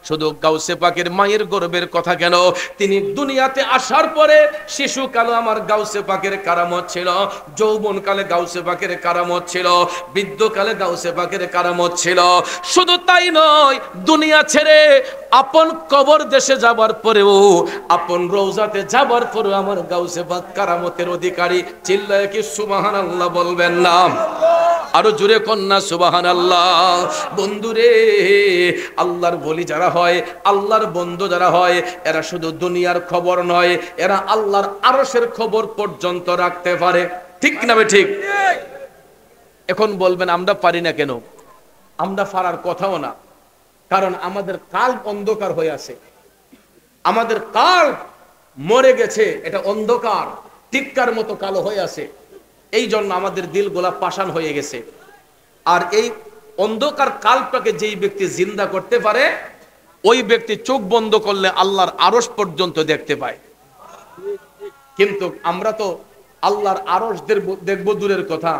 শুধু গাউসে পাকের মায়ের গর্বের কথা কেন, তিনি দুনিয়াতে আসার পরে শিশুকালে আমার গাউসে পাকের কারামত ছিল, যৌবনকালে গাউসে পাকের কারামত ছিল, বৃদ্ধকালে গাউসে পাকের কারামত ছিল। শুধু তাই নয়, দুনিয়া ছেড়ে আপন কবর দেশে যাবার পরেও, আপন রওজাতে যাবার পরেও আমার গাউসে পাক কারামতের অধিকারী। চিল্লায় কি সুবহানাল্লাহ বলবেন না? আরো জোরে কন্যা সুবহানাল্লাহ। বন্ধুরে, আল্লাহর বলি যারা হয়, আল্লাহর বন্ধু যারা হয়, এরা শুধু দুনিয়ার খবর নয়, এরা আল্লাহর আরশের খবর পর্যন্ত রাখতে পারে। ঠিক না বে ঠিক? এখন বলবেন আমরা পারি না কেন? আমরা পারার কথাও না, কারণ আমাদের কাল অন্ধকার হয়ে আছে, আমাদের কাল মরে গেছে, এটা অন্ধকার টিক্কার মতো কালো হয়ে আছে। এই জন্য আমাদের দিলগুলা পাষাণ হয়ে গেছে। আর এই অন্ধকার কালটাকে যেই ব্যক্তি জিন্দা করতে পারে, ওই ব্যক্তি চোখ বন্ধ করলে আল্লাহর আরশ পর্যন্ত দেখতে পায়। কিন্তু আমরা তো আল্লাহর আরশ দেখবো দূরের কথা,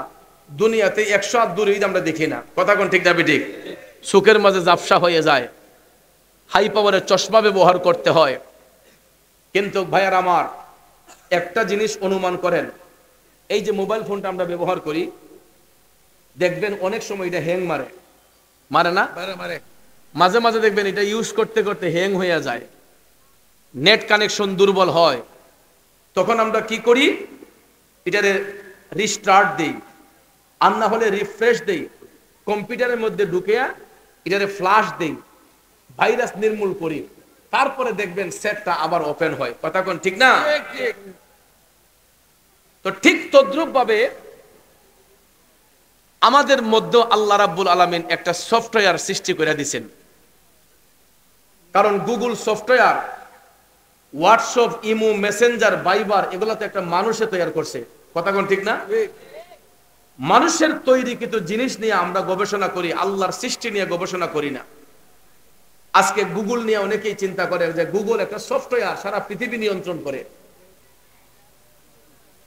দুনিয়াতে 100 হাত দূরে আমরা দেখি না। কথা কোন ঠিক না ঠিক? চোখের মাঝে ঝাপসা হয়ে যায়, হাই পাওয়ারের চশমা ব্যবহার করতে হয়। কিন্তু ভাইয়ার আমার, একটা জিনিস অনুমান করেন, এই যে মোবাইল ফোনটা আমরা ব্যবহার করি, দেখবেন অনেক সময় এটা হ্যাং মারে, মারে না? মাঝে মাঝে দেখবেন এটা ইউজ করতে করতে হ্যাং হয়ে যায়, নেট কানেকশন দুর্বল হয়। তখন আমরা কি করি? এটারে রিস্টার্ট দেই, আর না হলে রিফ্রেশ দেই, কম্পিউটারের মধ্যে ঢুকে এটারে ফ্লাশ দেই, ভাইরাস নির্মূল করি, তারপরে দেখবেন সেটটা আবার ওপেন হয়। কথা কোন ঠিক না? তো ঠিক তদ্রুপ ভাবে আমাদের মধ্যে আল্লাহ রাব্বুল আলামিন একটা সফটওয়্যার সৃষ্টি করে দিয়েছেন। কারণ Google software, WhatsApp, imo, messenger, Viber, এগুলো তো একটা মানুষে তৈরি করছে। কথা কোন ঠিক না? মানুষের তৈরি কিন্তু জিনিস নিয়ে আমরা গবেষণা করি, আল্লাহর সৃষ্টি নিয়ে গবেষণা করি না। আজকে গুগল নিয়ে অনেকেই চিন্তা করে যে গুগল একটা সফটওয়্যার, সারা পৃথিবী নিয়ন্ত্রণ করে।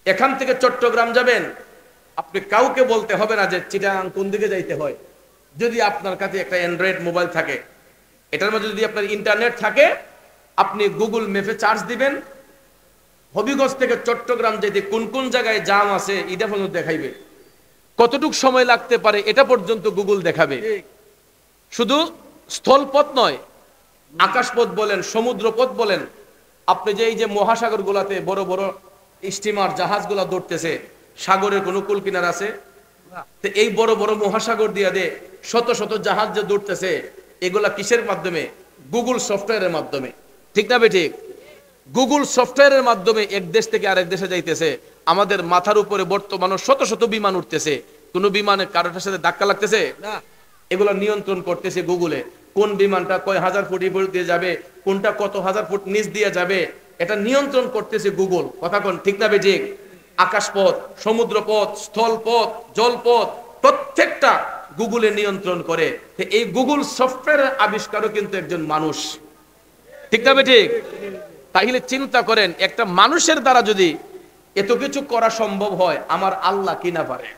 এখান থেকে চট্টগ্রাম যাবেন, আপনি কাউকে বলতে হবে না যে চিটাগাং কোন দিকে যাইতে হয়। যদি আপনার কাছে একটা অ্যান্ড্রয়েড মোবাইল থাকে, এটার মধ্যে যদি আপনার ইন্টারনেট থাকে, আপনি গুগল ম্যাপে চার্জ দিবেন, হবিগঞ্জ থেকে চট্টগ্রাম যেতে কোন কোন জায়গায় জাম আছে এটা পর্যন্ত দেখাইবে, কতটুক সময় লাগতে পারে এটা পর্যন্ত গুগল দেখাবে। শুধু স্থলপথ নয়, আকাশপথ বলেন, সমুদ্রপথ বলেন, আপনি যে এই যে মহাসাগর গুলাতে বড় বড় স্টিমার জাহাজগুলা দৌড়তেছে, সাগরের কোন কুল কিনার আছে? তো এই বড় বড় মহাসাগর দিয়ে শত শত জাহাজ যে দৌড়তেছে, এগুলা কিসের মাধ্যমে? গুগল সফটওয়্যারের মাধ্যমে। ঠিক না বেঠিক? গুগল সফটওয়্যারের মাধ্যমে এক দেশ থেকে আরেক দেশে যাইতেছে। আমাদের মাথার উপরে বর্তমানে শত শত বিমান উঠতেছে, কোন বিমানে কারোটার সাথে ধাক্কা লাগতেছে না। এগুলা নিয়ন্ত্রণ করতেছে গুগলে। কোন বিমানটা কয় হাজার ফুট উপর দিয়ে যাবে, কোনটা কত হাজার ফুট নিচ দিয়ে যাবে, এটা নিয়ন্ত্রণ করতেছে গুগল। কথা কোন ঠিক না বেঠিক? আকাশপথ, সমুদ্রপথ, স্থলপথ, জলপথ, প্রত্যেকটা গুগলে নিয়ন্ত্রণ করে। এই গুগল সফটওয়্যারের আবিষ্কারও কিন্তু একজন মানুষ। ঠিক না বেঠিক? তাহলে চিন্তা করেন, একটা মানুষের দ্বারা যদি এত কিছু করা সম্ভব হয়, আমার আল্লাহ কি না পারে?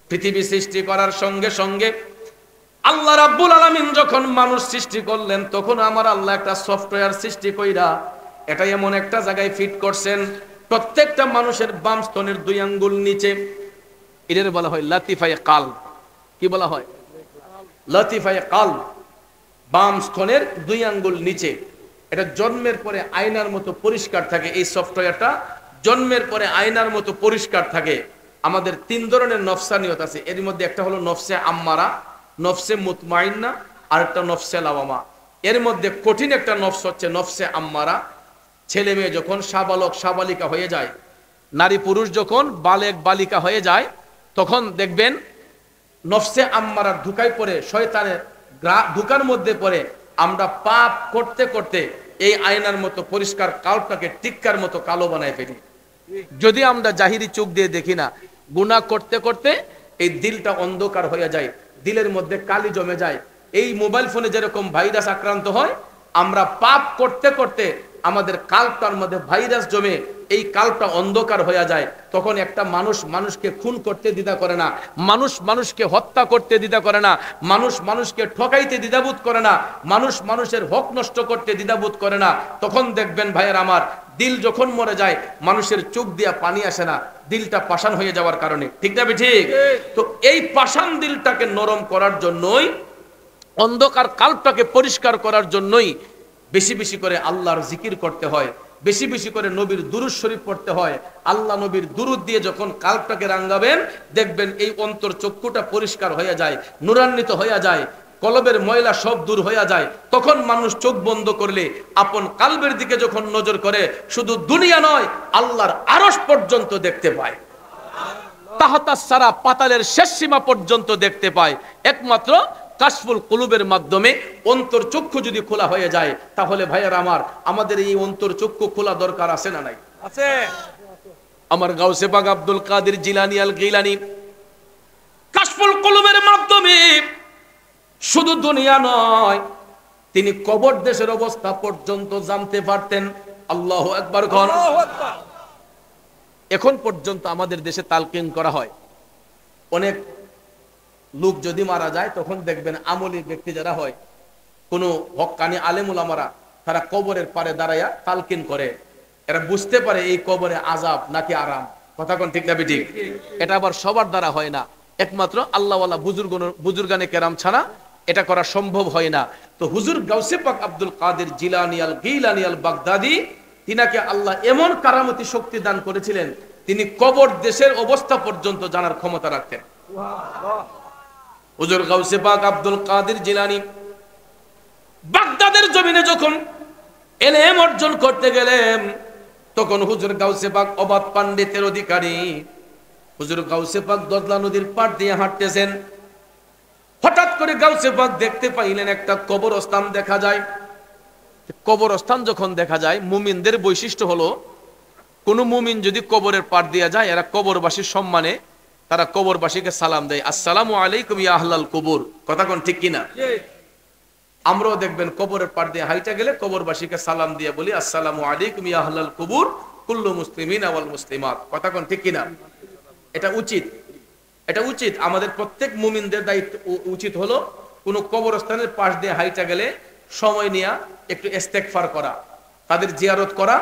পৃথিবী সৃষ্টি করার সঙ্গে সঙ্গে আল্লাহ রাব্বুল আলামিন যখন মানুষ সৃষ্টি করলেন, তখন আমার আল্লাহ একটা সফটওয়্যার সৃষ্টি কইরা এটা এমন একটা জায়গায় ফিট করছেন, প্রত্যেকটা মানুষের বাম স্তনের 2 আঙ্গুল নিচে, এটার বলা হয় লাতিফায়ে কালব। কি বলা হয়? লাতিফায়ে কালব। বাম স্তনের 2 আঙ্গুল নিচে, এটা জন্মের পরে আয়নার মতো পরিষ্কার থাকে। এই সফটওয়্যারটা জন্মের পরে আয়নার মতো পরিষ্কার থাকে। আমাদের 3 ধরনের নফসানিয়ত আছে, এর মধ্যে একটা হলো নফসে আম্মারা, নফসে মুতমাইন্না, আর একটা নফসে লাওয়ামা। এর মধ্যে কঠিন একটা নফস হচ্ছে নফসে আম্মারা। ছেলে মেয়ে যখন সাবালক সাবালিকা হয়ে যায়, নারী পুরুষ যখন বালেক বালিকা হয়ে যায়, তখন দেখবেন নফসে আম্মারা ঢুকায় পড়ে, শয়তানের ঢুকার মধ্যে পড়ে আমরা পাপ করতে করতে এই আয়নার মতো পরিষ্কার কালটাকে টিক্কার মতো কালো বানায় ফেলি। যদি আমরা জাহিরি চোখ দিয়ে দেখি না, গুনাহ করতে করতে এই দিলটা অন্ধকার হয়ে যায়, দিলের মধ্যে কালি জমে যায়। এই মোবাইল ফোনে যেরকম ভাইরাস আক্রান্ত হয়, আমরা পাপ করতে করতে আমাদের কালটার মধ্যে ভাইরাস জমে এই কালটা অন্ধকার হয়ে যায়, তখন একটা মানুষ মানুষকে খুন করতে দ্বিধা করে না, মানুষ মানুষকে হত্যা করতে দ্বিধা করে না, মানুষ মানুষকে ঠকাইতে দ্বিধাবোধ করে না, মানুষ মানুষের হক নষ্ট করতে দ্বিধাবোধ করে না। তখন দেখবেন ভাইয়ের আমার, দিল যখন মরে যায় মানুষের চোখ দিয়া পানি আসে না, দিলটা পাষাণ হয়ে যাওয়ার কারণে। ঠিক না ঠিক? তো এই পাষাণ দিলটাকে নরম করার জন্যই, অন্ধকার কালটাকে পরিষ্কার করার জন্যই বেশি বেশি করে আল্লাহর জিকির করতে হয়, বেশি বেশি করে নবীর দুরূদ শরীফ পড়তে হয়। আল্লাহ নবীর দুরূদ দিয়ে যখন কালটাকে রাঙ্গাবেন, দেখবেন এই অন্তর চক্ষুটা পরিষ্কার হয়ে যায়, নূরান্বিত হয়ে যায়, কলবের ময়লা সব দূর হয়ে যায়। তখন মানুষ চোখ বন্ধ করলে আপন কালবের দিকে যখন নজর করে, শুধু দুনিয়া নয় আল্লাহর আরশ পর্যন্ত দেখতে পায়, তাহতা সারা পাতালের শেষ সীমা পর্যন্ত দেখতে পায়। একমাত্র কাশফুল কুলুবের মাধ্যমে অন্তর চক্ষু যদি খোলা হয়ে যায়, তাহলে ভাইয়ার আমার, আমাদের এই অন্তর চক্ষু খোলা দরকার আছে না নাই? আছে। আমার গাউসে পাক আব্দুল কাদের জিলানী আল গিলানী কাশফুল কুলুবের মাধ্যমে শুধু দুনিয়া নয়, তিনি কবর দেশের অবস্থা পর্যন্ত জানতে পারতেন। আল্লাহু আকবার। এখন পর্যন্ত আমাদের দেশে তালকিন করা হয়, অনেক লোক যদি মারা যায় তখন দেখবেন আমলি ব্যক্তি যারা হয়, কোনো হক্কানি আলেম উলামারা, তারা কবরের পারে দাঁড়াইয়া তালকিন করে। এরা বুঝতে পারে এই কবরে আযাব নাকি আরাম। কথা কোন ঠিক না ঠিক? এটা আবার সবার দ্বারা হয় না, একমাত্র আল্লাহওয়ালা বুজুর্গানে কেরাম ছাড়া এটা করা সম্ভব হয় না। তো হুজুর গাউসে পাক আব্দুল কাদের জিলানী আল গিলানী আল বাগদাদি, তিনাকে আল্লাহ এমন কারামতি শক্তি দান করেছিলেন, তিনি কবর দেশের অবস্থা পর্যন্ত জানার ক্ষমতা রাখতেন। হুজুর গাউসে পাক আব্দুল কাদের জিলানী বাগদাদের জমিনে যখন ইলম অর্জন করতে গেলেন, তখন হুজুর গাউসে পাক অবাধ পাণ্ডিত্যের অধিকারী। হুজুর গাউসে পাক দজলা নদীর পাড় দিয়ে হাঁটতেছেন, হঠাৎ করে গাউসে পাক দেখতে পাইলেন একটা কবরস্থান দেখা যায়। কবরস্থান যখন দেখা যায়, মুমিনদের বৈশিষ্ট্য হলো, কোন মুমিন যদি কবরের পাড় দিয়ে যায়, এরা কবরবাসীর সম্মানে তারা কবরবাসীকে সালাম দেয়, আসসালামু আলাইকুম ইয়া আহলাল কুবুর। কথা কোন ঠিক কিনা? আমরাও দেখবেন কবরের পাড় দিয়ে হাইটা গেলে কবরবাসীকে সালাম দিয়ে বলি, আসসালামু আলাইকুম ইয়া আহলাল কুবুর কুল্লু মুসলিমিনা ওয়াল মুসলিমাত। কথা কোন ঠিক কিনা? এটা উচিত, এটা উচিত। আমাদের প্রত্যেক মুমিনদের দায়িত্ব উচিত হলো, কোন কবরস্থানের পাশ দিয়ে হাইটা গেলে সময় নিয়ে একটু ইস্তেগফার করা, তাদের জিয়ারত করা,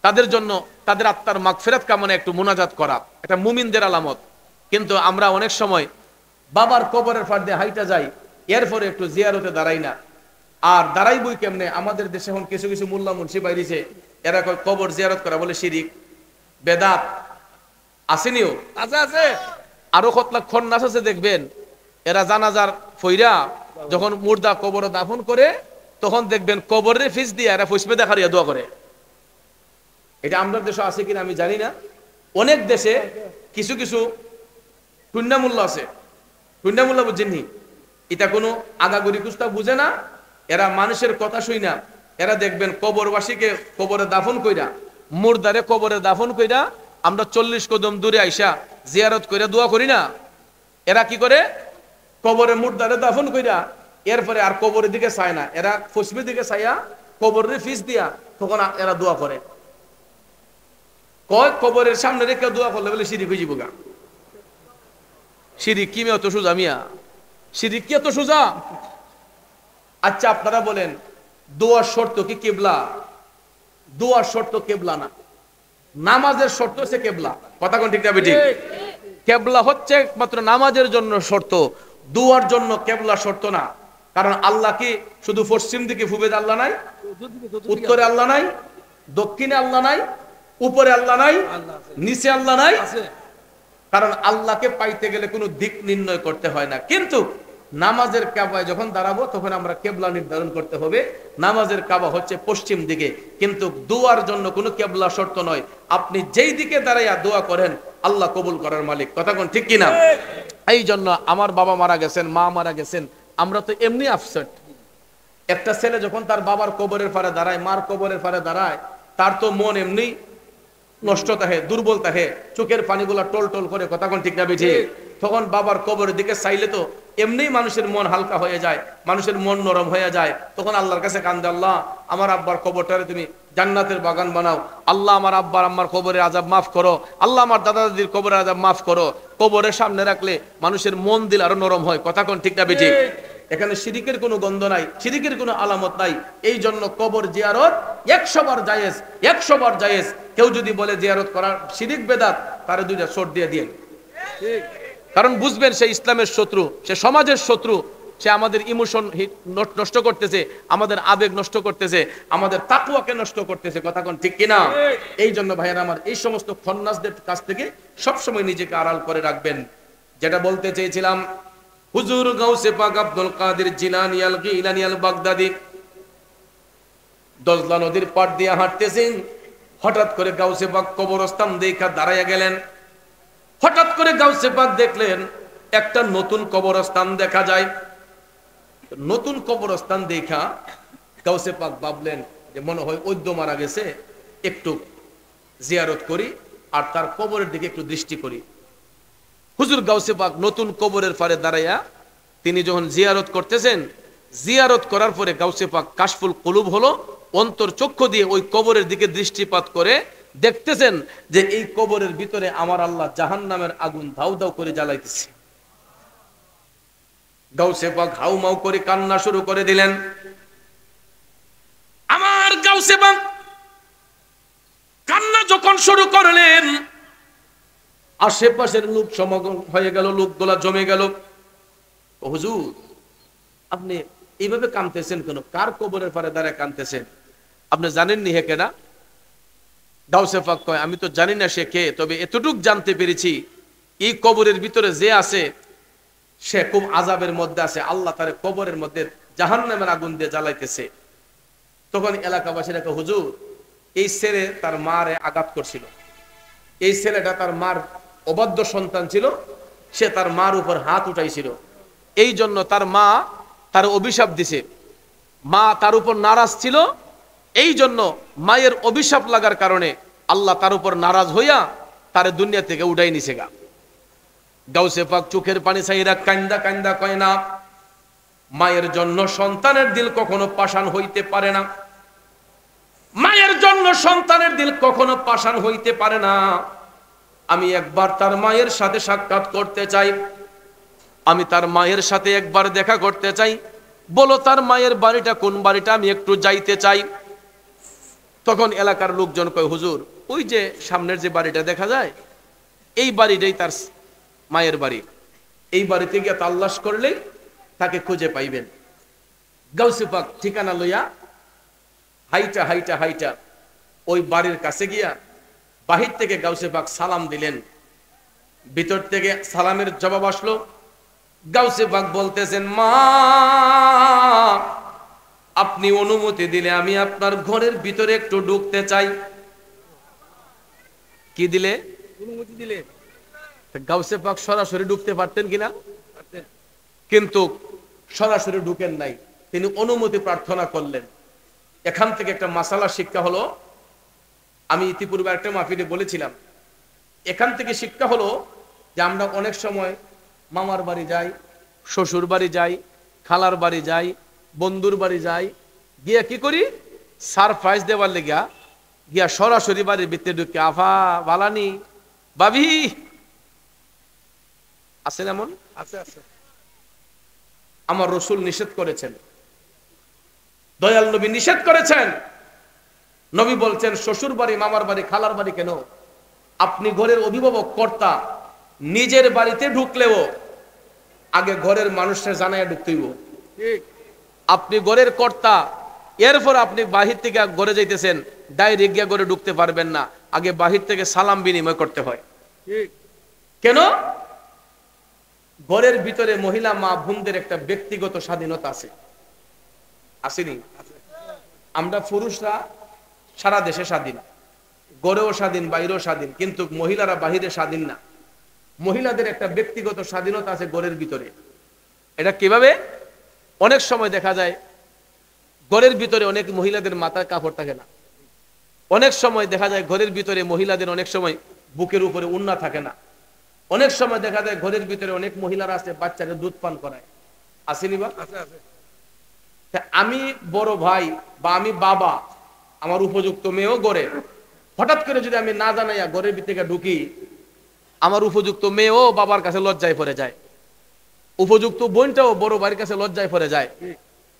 তাদের জন্য তাদের আত্মার মাগফিরাত কামনা একটু মুনাজাত করা, এটা মুমিনদের আলামত। কিন্তু আমরা অনেক সময় বাবার কবরের পাশ দিয়ে হাইটা যাই, এরপরে একটু জিয়ারতে দাঁড়াই না। আর দাঁড়াইবই কেমনে? আমাদের দেশে এখন কিছু কিছু মোল্লা মুন্সি বাইরেছে, এরা কবর জিয়ারত করা বলে শিরিক, বেদাত। আসেনিও? আছে, আছে। আরো কতলা খন্নাস আছে দেখবেন, এরা জানাজার ফইরা যখন মুর্দা কবর দাফন করে, তখন দেখবেন কবরের ফিস দিয়ে এরা ফুসপে দেখারিয়া দোয়া করে। এটা আমাদের দেশে আছে কিনা আমি জানি না। অনেক দেশে কিছু কিছু টুন্নামুল্লা আছে। টুন্নামুল্লা বুঝছেননি? এটা কোনো আগাগরি কুস্তা বুঝে না, এরা মানুষের কথা শুই না। এরা দেখবেন কবরবাসীকে কবরে দাফন কইরা, মুর্দারে কবরে দাফন কইরা আমরা 40 কদম দূরে আইসা জিয়ারত কইরা দোয়া করি না। এরা কি করে? কবরে মুর্দারে দাফন কইরা এরপরে আর কবরের দিকে চায় না, এরা ফসবির দিকে চাইয়া কবরের ফিস দিয়া তখন এরা দোয়া করে। কয় কবরের সামনে রেখে দোয়া করলে বলে শিরিক হয়ে যাবো গা। শিরিক কি অত সোজা মিয়া? শিরিক কি এত সোজা? আচ্ছা আপনারা বলেন, দোয়ার শর্ত কি কিবলা? দোয়ার শর্ত কিবলা না, নামাজের শর্ত হচ্ছে কিবলা। কথা কোন ঠিক না বেঠিক? কিবলা হচ্ছে একমাত্র নামাজের জন্য শর্ত, দোয়ার জন্য কিবলা শর্ত না। কারণ আল্লাহ কি শুধু পশ্চিম দিকে ফুবেদ আল্লাহ নাই? উত্তরে আল্লাহ নাই? দক্ষিণে আল্লাহ নাই? উপরে আল্লাহ নাই? নিচে আল্লাহ নাই? কারণ আল্লাহকে পাইতে গেলে কোনো দিক নির্ণয় করতে হয় না। কিন্তু নামাজের কাবায় যখন দাঁড়াবো তখন আমরা কেবলা নির্ধারণ করতে হবে। নামাজের কাবা হচ্ছে পশ্চিম দিকে, কিন্তু দোয়ার জন্য কোনো কেবলা শর্ত নয়। আপনি যেই দিকে দাঁড়াইয়া দোয়া করেন আল্লাহ কবুল করার মালিক। কথা কোন ঠিক কিনা? এই জন্য আমার বাবা মারা গেছেন, মা মারা গেছেন, আমরা তো এমনি আপসেট। একটা ছেলে যখন তার বাবার কবরের পারে দাঁড়ায়, মার কবরের পারে দাঁড়ায়, তার তো মন এমনি নষ্ট থাকে, দুর্বল থাকে, চোখের পানিগুলা টল টল করে। কথা কোন ঠিক না বেঠিক? তখন বাবার কবরের দিকে চাইলে তো এমনি মানুষের মন হালকা হয়ে যায়, মানুষের মন নরম হয়ে যায়। তখন আল্লাহর কাছে কান্দে, আল্লাহ আমার আব্বার কবরটারে তুমি জান্নাতের বাগান বানাও, আল্লাহ আমার আব্বার আম্মার কবরের আযাব মাফ করো, আল্লাহ আমার দাদা দাদির কবরের আযাব মাফ করো। কবরের সামনে রাখলে মানুষের মন দিল আরো নরম হয়। কথা কোন ঠিক না বেঠিক? এখানে শিরিকের কোনো গন্ধ নাই, শিরিকের কোনো আলামত নাই। এই জন্য কবর জিয়ারত 100 বার জায়েজ, 100 বার জায়েজ। কেউ যদি বলে জিয়ারত করার শিরিক বেদাত, তারে দুইটা চোট দিয়ে দিন। কারণ বুঝবেন সে ইসলামের শত্রু, সে সমাজের শত্রু, সে আমাদের ইমোশন নষ্ট করতেছে, আমাদের আবেগ নষ্ট করতেছে, আমাদের তাকওয়াকে নষ্ট করতেছে। কথা কোন ঠিক কিনা? এই জন্য ভাইয়েরা আমার, এই সমস্ত খন্নাসদের কাছ থেকে সবসময় নিজেকে আড়াল করে রাখবেন। যেটা বলতে চেয়েছিলাম, হুজুর গাউসে পাক আব্দুল কাদের জিলানী আল গিলানী আল বাগদাদি দজলা নদীর পার দিয়ে হাঁটতেছেন। হঠাৎ করে গাউসে পাক কবরস্থান দেখা দাঁড়াইয়া গেলেন। হঠাৎ করে গাউসে পাক দেখলেন একটা নতুন কবরস্থান দেখা যায়। নতুন কবরস্থান দেখা গাউসে পাক ভাবলেন যে মনে হয় ঐদ্য মারা গেছে, একটু জিয়ারত করি আর তার কবরের দিকে একটু দৃষ্টি করি। হুজুর গাউসে পাক নতুন কবরের পারে দাঁড়াইয়া তিনি যখন জিয়ারত করতেছেন, জিয়ারত করার পরে গাউসে পাক কাশফুল কুলুব হলো, অন্তর চক্ষু দিয়ে ওই কবরের দিকে দৃষ্টিপাত করে দেখতেছেন যে এই কবরের ভিতরে আমার আল্লাহ জাহান্নামের আগুন ধাউ ধাউ করে জ্বালাইতেছে। গাউসে পাক হাউ মাউ করে কান্না শুরু করে দিলেন। আমার গাউসে পাক কান্না যখন শুরু করলেন, আশেপাশের লোক সমাগম হয়ে গেল, লোকগুলা জমে গেল। হুজুর আপনি এইভাবে কাঁদতেছেন কেন? কার কবরের পারে দাঁড়ায় কাঁদতেছেন? আপনি জানেননি হে কেনা? গাউসে পাক কয়, আমি তো জানি না সে কে, তবে এতটুক জানতে পেরেছি এই কবরের ভিতরে যে আছে সে খুব আযাবের মধ্যে আছে, আল্লাহ তার কবরের মধ্যে জাহান্নামের আগুন দিয়ে জ্বালাইতেছে। তখন এলাকাবাসীরা কয়, হুজুর এই ছেলে তার মারে আঘাত করছিল, এই ছেলেটা তার মার অবাধ্য সন্তান ছিল, সে তার মার উপর হাত উঠাইছিল, এই জন্য তার মা তার অভিশাপ দিছে, মা তার উপর নারাজ ছিল, এই জন্য মায়ের অভিশাপ লাগার কারণে আল্লাহ তার উপর নারাজ হইয়া তার দুনিয়া থেকে উঠাই নিছে গা। গাউসে পাক চোখের পানি ছাইরা কান্দা কান্দা কয় না, মায়ের জন্য সন্তানের দিল কখনো পাষাণ হইতে পারে না, মায়ের জন্য সন্তানের দিল কখনো পাষাণ হইতে পারে না। আমি একবার তার মায়ের সাথে সাক্ষাৎ করতে চাই, আমি তার মায়ের সাথে একবার দেখা করতে চাই, বলো তার মায়ের বাড়িটা কোন বাড়িটা, আমি একটু যাইতে চাই। তখন এলাকার লোকজন কয়, হুজুর ওই যে সামনের যে বাড়িটা দেখা যায় এই বাড়িটাই তার মায়ের বাড়ি, এই বাড়িতে গিয়ে তাল্লাশ করলেই তাকে খুঁজে পাইবেন। গাউসে পাক ঠিকানা লইয়া হাইটা হাইটা হাইটা ওই বাড়ির কাছে গিয়া বাহির থেকে গাউসে পাক সালাম দিলেন। ভিতর থেকে সালামের জবাব আসলো। গাউসে পাক বলতেছেন, মা আপনি অনুমতি দিলে আমি আপনার ঘরের ভিতরে একটু ঢুকতে চাই। কি দিলে? অনুমতি দিলে। গাউসে পাক সরাসরি ঢুকতে পারতেন কিনা? কিন্তু সরাসরি ঢুকেন নাই, তিনি অনুমতি প্রার্থনা করলেন। এখান থেকে একটা মাসালা শিক্ষা হলো, আমি ইতিপূর্বে একটা মাহফিলে বলেছিলাম, এখান থেকে শিক্ষা হলো যে আমরা অনেক সময় মামার বাড়ি যাই, শ্বশুর বাড়ি যাই, খালার বাড়ি যাই, বন্ধুর বাড়ি যাই, গিয়া কি করি সারপ্রাইজ দেওয়ার লেগা গিয়া সরাসরি বাড়ির ভিতরে ঢুকে আফা বালানি ভাবি আছে, এমন আছে আছে। আমার রাসূল নিষেধ করেছেন, দয়াল নবী নিষেধ করেছেন। নবী বলছেন শ্বশুর বাড়ি, মামার বাড়ি, খালার বাড়ি কেন, আপনি ঘরের অভিভাবক কর্তা, নিজের বাড়িতে ঢুকলেও আগে ঘরের মানুষের জানাইয়া ঢুকতেইব। ঠিক, আপনি ঘরের কর্তা, এরপর আপনি বাহির থেকে ঘরে যাইতেছেন, ডাইরেক্ট গিয়ে ঘরে ঢুকতে পারবেন না, আগে বাহির থেকে সালাম বিনিময় করতে হয়। ঠিক, কেন? ঘরের ভিতরে মহিলা মা বোনদের একটা ব্যক্তিগত স্বাধীনতা আছে, আসেনি? আমরা পুরুষরা সারা দেশে স্বাধীন, ঘরেও স্বাধীন, বাইরেও স্বাধীন, কিন্তু মহিলারা বাহিরে স্বাধীন না। মহিলাদের একটা ব্যক্তিগত স্বাধীনতা আছে ঘরের ভিতরে। এটা কিভাবে? অনেক সময় দেখা যায় ঘরের ভিতরে অনেক মহিলাদের মাথায় কাপড় থাকে না, অনেক সময় দেখা যায় ঘরের ভিতরে মহিলাদের অনেক সময় বুকের উপরে ওড়না থাকে না, অনেক সময় দেখা যায় ঘরের ভিতরে অনেক মহিলারা আছে বাচ্চাকে দুধ পান করায়, আসেনি বা? তা আমি বড় ভাই বা আমি বাবা, আমার উপযুক্ত মেয়েও গড়ে, হঠাৎ করে যদি আমি না জানাইয়া ঘরের ভিতরে ঢুকি, আমার উপযুক্ত মেয়েও বাবার কাছে লজ্জায় পড়ে যায়, উপযুক্ত বোনটাও বড় ভাইয়ের কাছে লজ্জায় পড়ে যায়।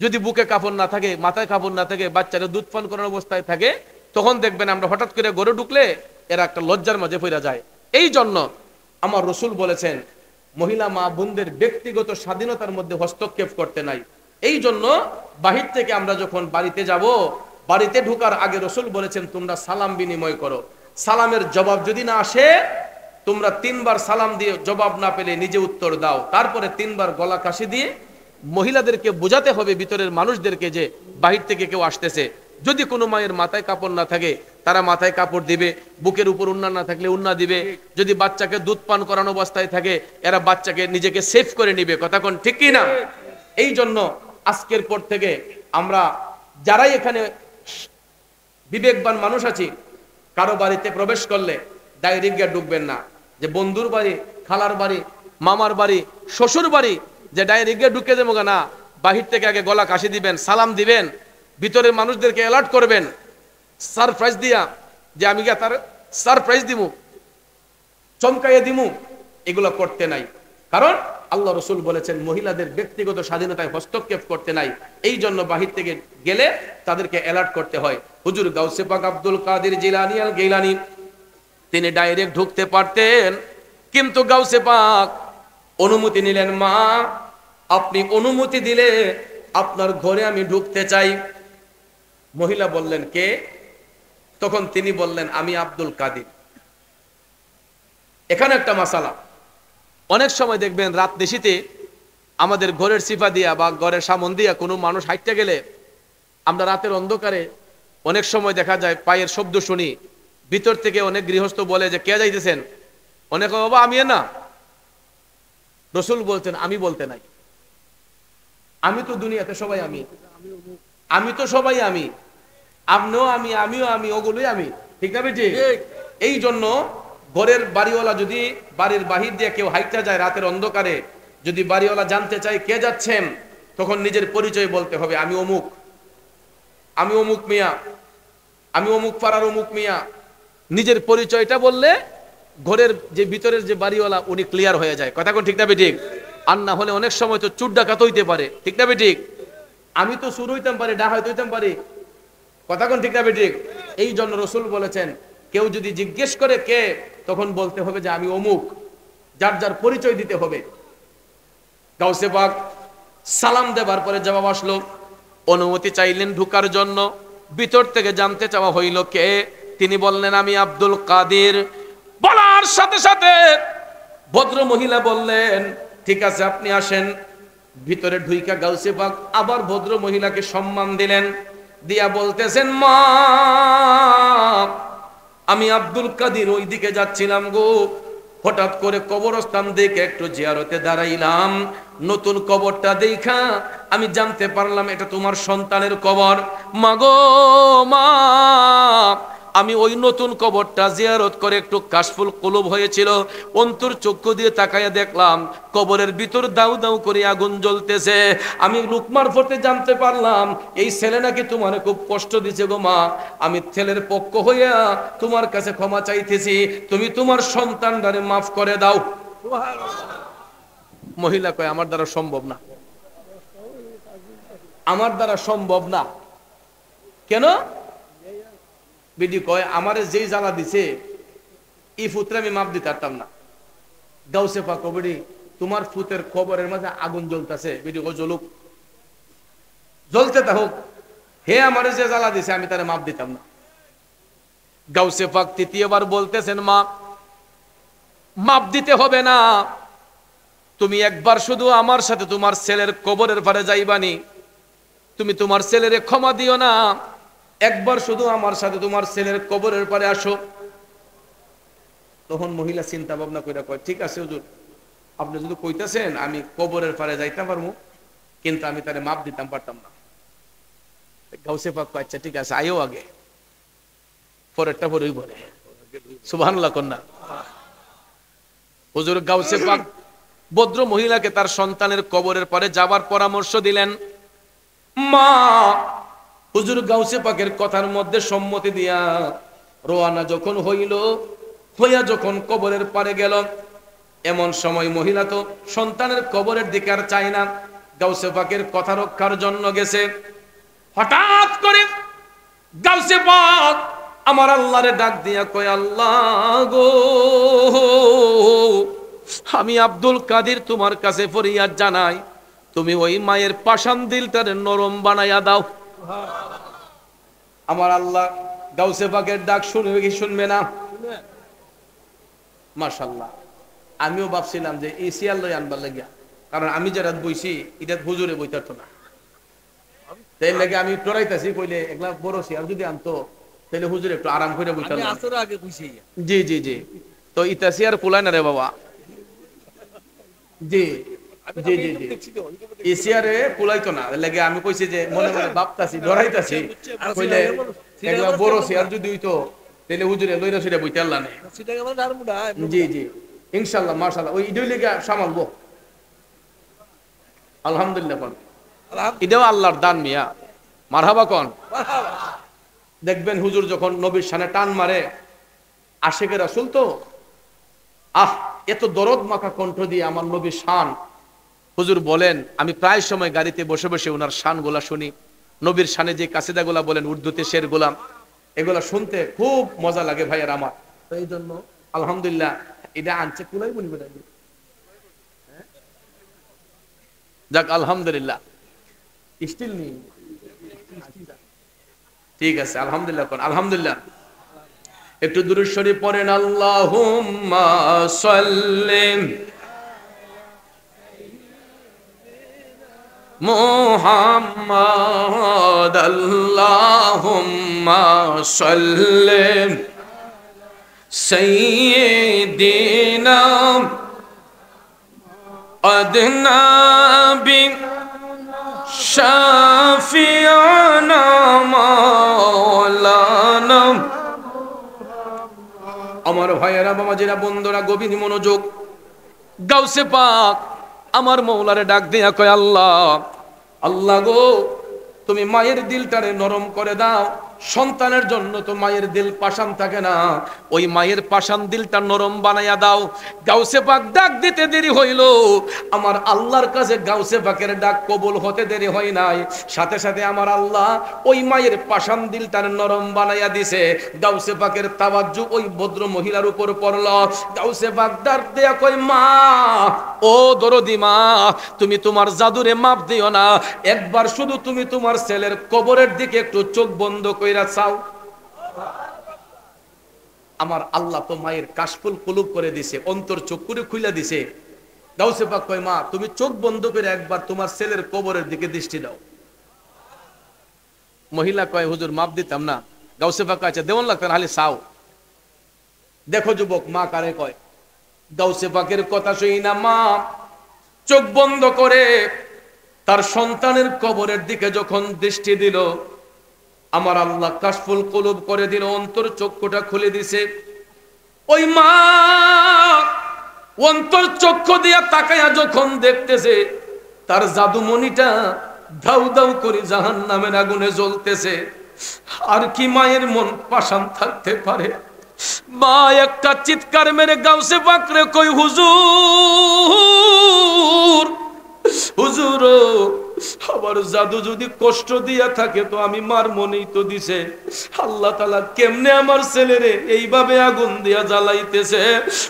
যদি বুকে কাপড় না থাকে, মাথায় কাপড় না থাকে, বাচ্চারা দুধ পান করার অবস্থায় থাকে, তখন দেখবেন আমরা হঠাৎ করে ঘরে ঢুকলে এরা একটা লজ্জার মাঝে পড়ে যায়। এই জন্য আমার রসুল বলেছেন মহিলা মা বোনদের ব্যক্তিগত স্বাধীনতার মধ্যে হস্তক্ষেপ করতে নাই। এই জন্য বাহির থেকে আমরা যখন বাড়িতে যাব, বাড়িতে ঢোকার আগে রসুল বলেছেন তোমরা সালাম বিনিময় করো। সালামের জবাব যদি না আসে, তোমরা 3 বার সালাম দিয়ে জবাব না পেলে নিজে উত্তর দাও, তারপরে 3 বার গলা কাশি দিয়ে মহিলাদেরকে বোঝাতে হবে, ভিতরের মানুষদেরকে, যে বাহির থেকে কেউ আসতেছে। যদি কোনো মায়ের মাথায় কাপড় না থাকে তারা মাথায় কাপড় দিবে, বুকের উপর উন্না না থাকলে উন্না দিবে। যদি বাচ্চাকে দুধ পান করানো অবস্থায় থাকে এরা বাচ্চাকে নিজেকে সেফ করে নিবে। কথা কোন ঠিক কি না? এই জন্য আজকের পর থেকে আমরা যারাই এখানে বিবেকবান মানুষ আছি, কারো বাড়িতে প্রবেশ করলে ডাইরেক্ট গিয়ে ঢুকবেন না, যে বন্ধুর বাড়ি, খালার বাড়ি, মামার বাড়ি, শ্বশুর বাড়ি, যে ডাইরেক্ট গিয়ে ঢুকে দেবো না। বাহির থেকে আগে গলা কাশি দিবেন, সালাম দিবেন, ভিতরের মানুষদেরকে অ্যালার্ট করবেন সারপ্রাইজ দিয়া, যে আমি গিয়ে তার সারপ্রাইজ দিমু, চমকাইয়ে দিমু। এগুলো করতে নাই, কারণ আল্লাহ রসুল বলেছেন মহিলাদের ব্যক্তিগত স্বাধীনতায় হস্তক্ষেপ করতে নাই। এই জন্য বাহির থেকে গেলে তাদেরকে অ্যালার্ট করতে হয়। হুজুর গাউসে পাক আব্দুল কাদের জিলানী আল গিলানী তিনি ডাইরেক্ট ঢুকতে পারতেন, কিন্তু গাউসে পাক অনুমতি নিলেন, মা আপনি অনুমতি দিলে আপনার ঘরে আমি ঢুকতে চাই। মহিলা বললেন কে? তখন তিনি বললেন আমি আব্দুল কাদের। এখানে একটা মাসালা, অনেক সময় দেখবেন রাত নিশীতে আমাদের ঘরের সিফা দিয়া বা ঘরের সামন দিয়া কোনো মানুষ হাঁটতে গেলে আমরা রাতের অন্ধকারে অনেক সময় দেখা যায় পায়ের শব্দ শুনি, ভিতর থেকে অনেক গৃহস্থ বলে যে কে যাইতেছেন, অনেক বাবা আমি না। রসুল বলছেন আমি বলতে নাই, আমি তো দুনিয়াতে সবাই আমি, আমি তো সবাই আমি, আপনিও আমি, আমিও আমি, ওগুলোই আমি, ঠিক না বেটি? এই জন্য ঘরের বাড়িওয়ালা যদি বাড়ির বাহির দিয়ে কেউ হাইটা যায় রাতের অন্ধকারে, যদি বাড়িওয়ালা জানতে চায় কে যাচ্ছেন, তখন নিজের পরিচয় বলতে হবে, আমি অমুক, আমি অমুক মিয়া, আমি অমুক পাড়ার অমুক মিয়া। নিজের পরিচয়টা বললে ঘরের যে ভিতরের যে বাড়িওয়ালা উনি ক্লিয়ার হয়ে যায়। কথা কোন ঠিক না বেঠিক? আর না হলে অনেক সময় তো চুর ডাকাত হইতে পারে, ঠিক না বেঠিক? আমি তো চুর হইতাম পারি, ডাকাত হইতাম পারি, কথা কোন ঠিক না বেঠিক? এই জন্য রসুল বলেছেন কেউ যদি জিজ্ঞেস করে কে, তখন বলতে হবে যে আমি অমুক, যার যার পরিচয় দিতে হবে। গাউসে পাক সালাম দেবার পরে জবাব আসলো, অনুমতি চাইলেন ঢুকার জন্য। ভিতর থেকে জানতে চাওয়া হইল কে, তিনি বললেন আমি আব্দুল কাদের। বলার সাথে সাথে ভদ্র মহিলা বললেন ঠিক আছে আপনি আসেন। ভিতরে ঢুইকা গাউসে পাক আবার ভদ্র মহিলাকে সম্মান দিলেন, দিয়া বলতেছেন মা আমি আব্দুল কাদের ওই দিকে যাচ্ছিলাম গো, হঠাৎ করে কবরস্থান দেখে একটু জিয়ারতে দাঁড়াইলাম, নতুন কবরটা দেখা আমি জানতে পারলাম এটা তোমার সন্তানের কবর। মাগো মা আমি ওই নতুন কবরটা জিয়ারত করে একটু কাশফুল কুলুব হয়েছিল, অন্তর চক্ষু দিয়ে তাকাইয়া দেখলাম কবরের ভিতর দাউ দাউ করে আগুন জ্বলতেছে। আমি লুকমার ফতে জানতে পারলাম এই ছেলে নাকি তোমার খুব কষ্ট দিছে গো মা, আমি ছেলের পক্ষ হইয়া তোমার কাছে ক্ষমা চাইতেছি, তুমি তোমার সন্তানটারে মাফ করে দাও। মহিলা কয় আমার দ্বারা সম্ভব না, আমার দ্বারা সম্ভব না। কেন? বিডি কয় আমারে যেই জ্বালা দিছে এই ফুতরে আমি মাপ দিতে পারতাম না। গাউসে পাক বিডি তোমার ফুতের কবরের মাঝে আগুন জ্বলতেছে, বিডি কয় জ্বলুক, জ্বলতে তা হোক, হে আমারে যে জ্বালা দিছে আমি তারে মাপ দিতাম না। গাউসে পাক তৃতীয়বার বলতেছেন মা মাপ দিতে হবে না, তুমি একবার শুধু আমার সাথে তোমার ছেলের কবরের পারে যাইবানি, তুমি তোমার ছেলেরে ক্ষমা দিও না, একবার শুধু আমার সাথে তোমার ছেলের কবরের পারে আসো। তখন মহিলা চিন্তা ভাবনা করে কয় ঠিক আছে হুজুর, আপনি যদি কইতেছেন আমি কবরের পারে যাইতে পারবো, কিন্তু আমি তারে মাপ দিতাম পারতাম না। গাউসে পাক আচ্ছা ঠিক আছে আইও আগে, পরেরটা পরেই বলে সুবহানাল্লাহ কন্যা। হুজুর গাউসে পাক ভদ্র মহিলাকে তার সন্তানের কবরের পরে যাবার পরামর্শ দিলেন। মা হুজুর গাউসে পাকের কথার মধ্যে সম্মতি দিয়া রওনা যখন হইয়া যখন কবরের পারে গেল, এমন সময় মহিলা তো সন্তানের কবরের দিকে আর চায় না, গাউসে পাকের কথা রক্ষার জন্য গেছে। হঠাৎ করে গাউসে পাক আমার আল্লাহরে ডাক দিয়া কয়, আল্লাহ গো, আমি আব্দুল কাদের তোমার কাছে ফরিয়াদ জানাই, তুমি ওই মায়ের পাষাণ দিলটারে নরম বানাইয়া দাও। আমার আল্লাহ গাউসে পাকের ডাক শুনবে কি শুনবে না? মাশাআল্লাহ। আমিও ভাবছিলাম যে এসিয়ার লই আনবার লাগিয়া, কারণ আমি যারা বইছি এটা হুজুরে বইতারতো না, তাই লাগে আমি টরাইতাছি কইলে একলা বড় চেয়ার যদি আনতো তাহলে হুজুর একটু আরাম করে বইতাম। আমি আসর আগে বইছি। জি জি জি, তো ইতা চেয়ার কুলায় না রে বাবা। জি জি জি জি, এসিয়ারে কুলাইতো না, লাগে আমি কইছি যে মনে মনে ভাবতাছি ডরাইতাছি কইলে একলা বড় চেয়ার যদি হইতো তাহলে হুজুরে লইরা সেটা বইতার না। জি জি, ইনশাআল্লাহ মাশাআল্লাহ, ওই ইদুই লেগে সামালবো। আলহামদুলিল্লাহ কোন, এটাও আল্লাহর দান মিয়া, মারহাবা কোন। দেখবেন হুজুর যখন নবীর শানে টান মারে, আশিকে রাসূল তো এত দরদ মাখা কণ্ঠ দিয়ে আমার নবীর শান, হুজুর বলেন আমি প্রায় সময় গাড়িতে বসে বসে ওনার শান গোলা শুনি, নবীর শানে যে কাসিদা গোলা বলেন উর্দুতে শের গোলাম, এগুলা শুনতে খুব মজা লাগে ভাইয়ার আমার। তো এই জন্য আলহামদুলিল্লাহ এটা আনছে কুলাই বলি বোধ, যাক আলহামদুলিল্লাহ। স্টিল নেই, ঠিক আছে আলহামদুলিল্লাহ কোন, আলহামদুলিল্লাহ। একটু দুরূদ শরীফ পড়েন, আল্লাহুম্মা সাল্লি মুহাম্মাদ, আল্লাহুম্মা সাল্লি সাইয়্যিদিনা আদনাবি শাফিয়ানা মাওলানা। আমার ভাইয়েরা, বাবাজিরা, বন্ধুরা, গভীর মনোযোগ। গাউসে পাক আমার মৌলারে ডাক দিয়া কয়, আল্লাহ আল্লাহ গো, তুমি মায়ের দিলটারে নরম করে দাও। সন্তানের জন্য তো মায়ের দিল পাষাণ থাকে না, ওই মায়ের পাষাণ দিলটা নরম বানাইয়া দাও। গাউসে পাক ডাক দিতে দেরি হইল, আমার আল্লাহর কাছে গাউসে পাকের ডাক কবুল হতে দেরি হয় নাই, সাথে সাথে আমার আল্লাহ ওই মায়ের পাষাণ দিলটার নরম বানাইয়া দিছে। গাউসে পাকের তাওয়াজ্জু ওই ভদ্র মহিলার উপর পড়ল। গাউসে পাক ডাক দেয়া কই, মা ও দরদি মা, তুমি তোমার জাদুরে মাপ দিও না, একবার শুধু তুমি তোমার ছেলের কবরের দিকে একটু চোখ বন্ধ কইরা চাও। আমার আল্লাহ তো মায়ের কাশফুল কুলুব করে দিছে, অন্তর চোখ করে খুইলা দিছে। গাউসে পাক কয়, মা তুমি চোখ বন্ধ করে একবার তোমার ছেলের কবরের দিকে দৃষ্টি দাও। মহিলা কয়, হুজুর মাপ দিতাম না। গাউসে পাক কয়, আচ্ছা দেওয়ান লাগতো না, হালি চাও। দেখো যুবক, মা কারে কয়। গাউসে পাকের কথা শুই না মা চোখ বন্ধ করে তার সন্তানের কবরের দিকে যখন দৃষ্টি দিল, আমার আল্লাহ কাশফুল কুলুব করে দিল, অন্তর চক্ষুটা খুলে দিছে। ওই মা অন্তর চক্ষু দিয়া তাকায়া যখন দেখতেছে তার জাদুমণিটা দাউ দাউ করে জাহান্নামের আগুনে জ্বলতেছে। আর কি মায়ের মন পাষাণ থাকতে পারে? মা একটা চিৎকার মেরে গাউসে পাকরে কই, হুজুর হুজুর, আমার জাদু যদি কষ্ট দিয়া থাকে তো আমি মার মনেই তো দিছে। আল্লাহ তাআলা কেমনে আমার ছেলেরে এইভাবে আগুন দিয়া জ্বালাইতেছে,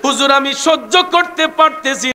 হুজুর আমি সহ্য করতে পারতেছি।